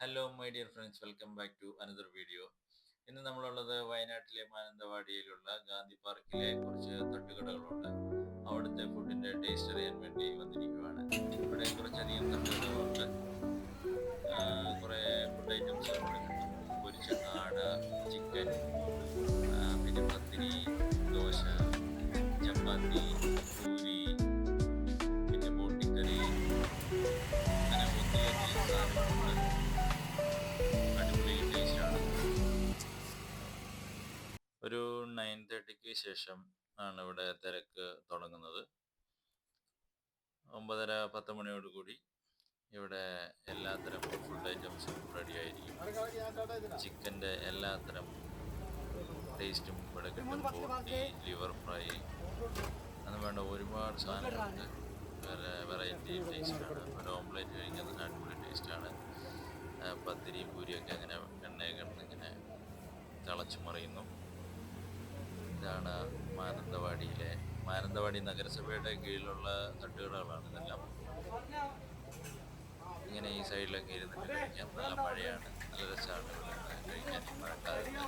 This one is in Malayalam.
Hello my dear friends, welcome back to another video. ഇന്ന് നമ്മളുള്ളത് വയനാട്ടിലെ മാനന്തവാടിയിലുള്ള ഗാന്ധി പാർക്കിലെ കുറച്ച് തട്ടുകടകളുണ്ട്. അവിടുത്തെ ഫുഡിന്റെ ടേസ്റ്റ് അറിയാൻ വേണ്ടി വന്നിരിക്കുകയാണ്. ഇവിടെ കുറച്ചധികം തട്ടുകടകളുണ്ട്. കുറേ ഫുഡ് ഐറ്റംസ് ഇവിടെ കിട്ടും. പൊരിച്ച കാട, ചിക്കൻ, പിന്നെ പത്തിരി, ദോശ, ചപ്പാത്തി, പൂരി, പിന്നെ ബോട്ടിക്കറി, അങ്ങനെ ഒത്തിരിയധികം സാധനങ്ങളുണ്ട്. അടിപൊളി ടേസ്റ്റാണ്. ഒരു 9:30ക്ക് ശേഷം ആണ് ഇവിടെ തിരക്ക് തുടങ്ങുന്നത്. 9:30-10 മണിയോടുകൂടി ഇവിടെ എല്ലാത്തരം ഫുഡ് ഐറ്റംസും റെഡി ആയിരിക്കും. ചിക്കൻ്റെ എല്ലാത്തരം ടേസ്റ്റും ഇവിടെ കിട്ടും. ബോട്ടി, ലിവർ ഫ്രൈ, അന്ന് വേണ്ട ഒരുപാട് സാധനങ്ങളുണ്ട്. വെറൈറ്റി ടേസ്റ്റാണ്. ഒരു ഓംലേറ്റ് കഴിക്കുന്നത് അടിപൊളി ടേസ്റ്റാണ്. പത്തിരിയും പൂരിയൊക്കെ അങ്ങനെ എണ്ണയെ കിടന്നിങ്ങനെ തിളച്ചു മറിയുന്നു. ഇതാണ് മാനന്തവാടി നഗരസഭയുടെ കീഴിലുള്ള തട്ടുകടകളാണ് ഇതെല്ലാം. ഇങ്ങനെ ഈ സൈഡിലൊക്കെ ഇരുന്നിട്ട് കഴിക്കാം. നല്ല മഴയാണ്, നല്ല രസമാണ് ഇവിടെ കഴിക്കാൻ ഈ മഴക്കാലത്ത്.